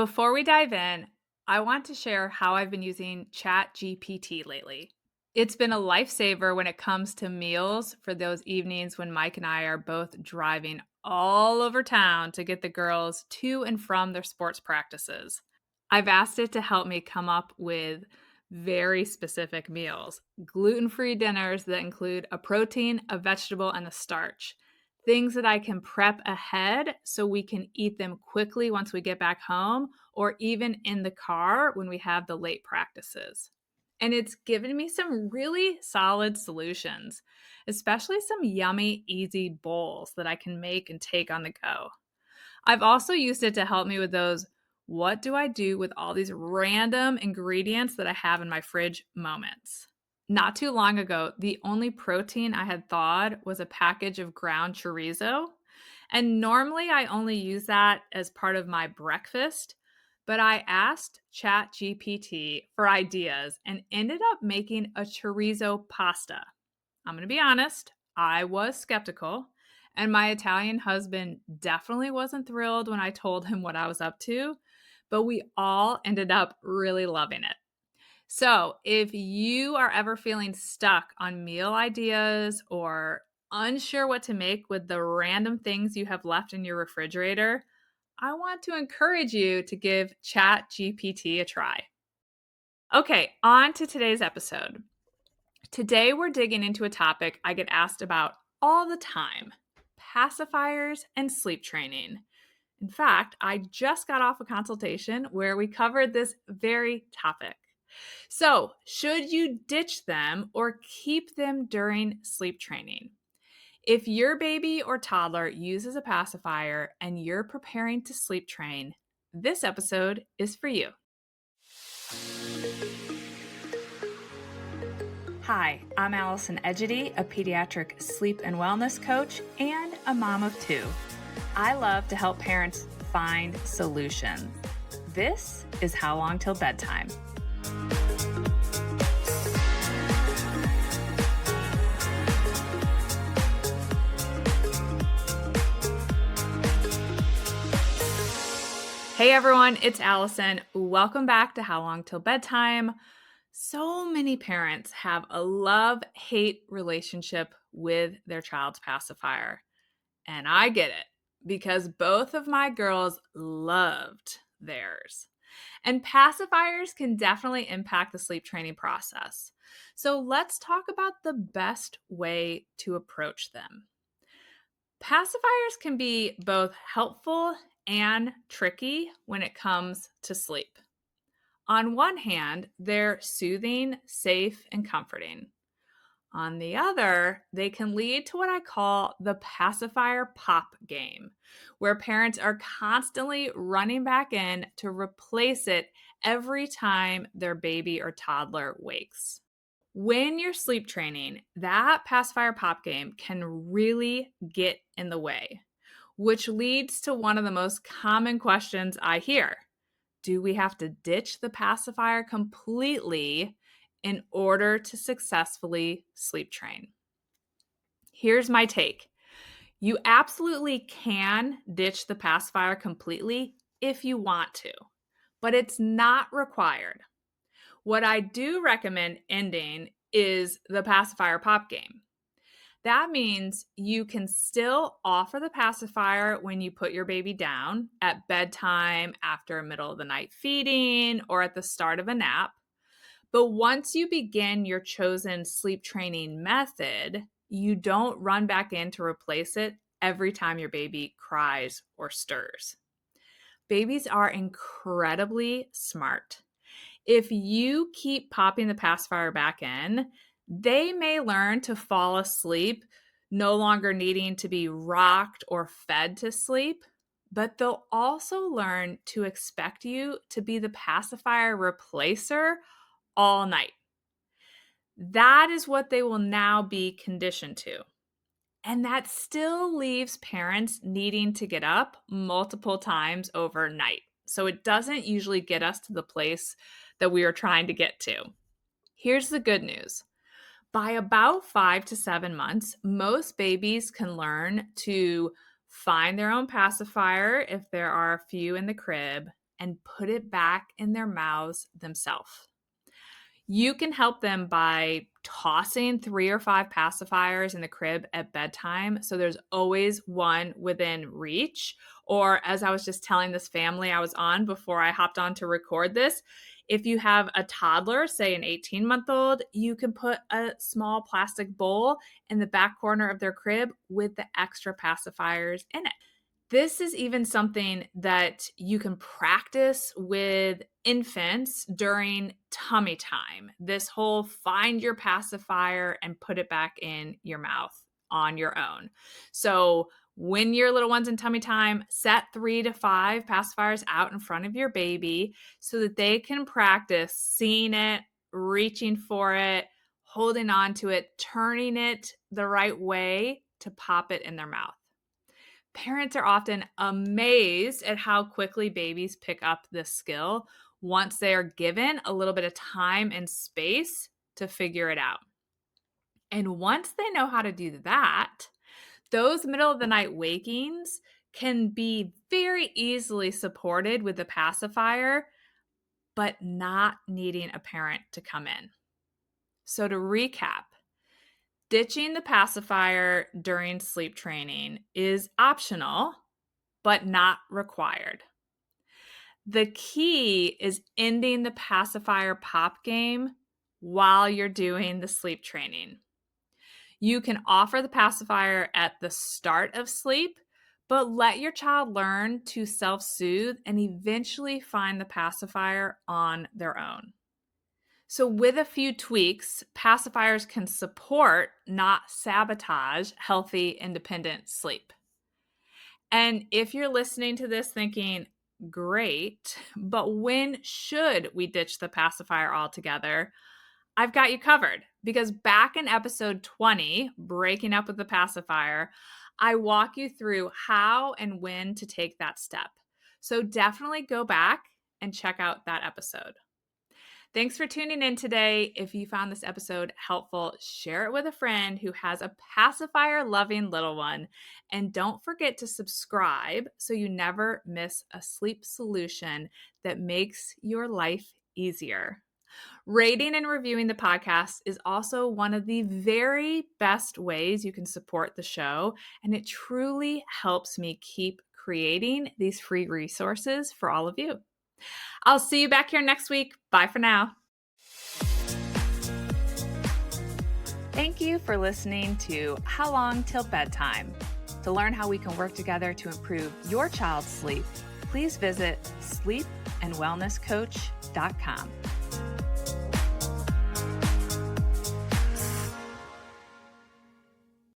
Before we dive in, I want to share how I've been using ChatGPT lately. It's been a lifesaver when it comes to meals for those evenings when Mike and I are both driving all over town to get the girls to and from their sports practices. I've asked it to help me come up with very specific meals, gluten-free dinners that include a protein, a vegetable, and a starch. Things that I can prep ahead so we can eat them quickly once we get back home or even in the car when we have the late practices. And it's given me some really solid solutions, especially some yummy, easy bowls that I can make and take on the go. I've also used it to help me with those what do I do with all these random ingredients that I have in my fridge moments. Not too long ago, the only protein I had thawed was a package of ground chorizo. And normally I only use that as part of my breakfast, but I asked ChatGPT for ideas and ended up making a chorizo pasta. I'm going to be honest, I was skeptical, and my Italian husband definitely wasn't thrilled when I told him what I was up to, but we all ended up really loving it. So, if you are ever feeling stuck on meal ideas or unsure what to make with the random things you have left in your refrigerator, I want to encourage you to give ChatGPT a try. Okay, on to today's episode. Today, we're digging into a topic I get asked about all the time: pacifiers and sleep training. In fact, I just got off a consultation where we covered this very topic. So, should you ditch them or keep them during sleep training? If your baby or toddler uses a pacifier and you're preparing to sleep train, this episode is for you. Hi, I'm Allison Egidi, a pediatric sleep and wellness coach and a mom of two. I love to help parents find solutions. This is How Long Till Bedtime. Hey everyone, it's Allison. Welcome back to How Long Till Bedtime. So many parents have a love-hate relationship with their child's pacifier. And I get it because both of my girls loved theirs. And pacifiers can definitely impact the sleep training process. So let's talk about the best way to approach them. Pacifiers can be both helpful and tricky when it comes to sleep. On one hand, they're soothing, safe, and comforting. On the other, they can lead to what I call the pacifier pop game, where parents are constantly running back in to replace it every time their baby or toddler wakes. When you're sleep training, that pacifier pop game can really get in the way, which leads to one of the most common questions I hear. Do we have to ditch the pacifier completely in order to successfully sleep train? Here's my take. You absolutely can ditch the pacifier completely if you want to, but it's not required. What I do recommend ending is the pacifier pop game. That means you can still offer the pacifier when you put your baby down at bedtime, after a middle of the night feeding, or at the start of a nap. But once you begin your chosen sleep training method, you don't run back in to replace it every time your baby cries or stirs. Babies are incredibly smart. If you keep popping the pacifier back in, they may learn to fall asleep, no longer needing to be rocked or fed to sleep, but they'll also learn to expect you to be the pacifier replacer all night. That is what they will now be conditioned to. And that still leaves parents needing to get up multiple times overnight. So it doesn't usually get us to the place that we are trying to get to. Here's the good news. By about 5 to 7 months, most babies can learn to find their own pacifier if there are a few in the crib and put it back in their mouths themselves. You can help them by tossing 3 or 5 pacifiers in the crib at bedtime, so there's always one within reach. Or as I was just telling this family I was on before I hopped on to record this, if you have a toddler, say an 18-month-old, you can put a small plastic bowl in the back corner of their crib with the extra pacifiers in it. This is even something that you can practice with infants during tummy time. This whole find your pacifier and put it back in your mouth on your own. So when your little one's in tummy time, set 3 to 5 pacifiers out in front of your baby so that they can practice seeing it, reaching for it, holding on to it, turning it the right way to pop it in their mouth. Parents are often amazed at how quickly babies pick up this skill once they are given a little bit of time and space to figure it out. And once they know how to do that, those middle of the night wakings can be very easily supported with the pacifier, but not needing a parent to come in. So to recap, ditching the pacifier during sleep training is optional, but not required. The key is ending the pacifier pop game while you're doing the sleep training. You can offer the pacifier at the start of sleep, but let your child learn to self-soothe and eventually find the pacifier on their own. So with a few tweaks, pacifiers can support, not sabotage, healthy, independent sleep. And if you're listening to this thinking, great, but when should we ditch the pacifier altogether? I've got you covered, because back in episode 20, Breaking Up with the Pacifier, I walk you through how and when to take that step. So definitely go back and check out that episode. Thanks for tuning in today. If you found this episode helpful, share it with a friend who has a pacifier-loving little one. And don't forget to subscribe so you never miss a sleep solution that makes your life easier. Rating and reviewing the podcast is also one of the very best ways you can support the show, and it truly helps me keep creating these free resources for all of you. I'll see you back here next week. Bye for now. Thank you for listening to How Long Till Bedtime. To learn how we can work together to improve your child's sleep, please visit sleepandwellnesscoach.com.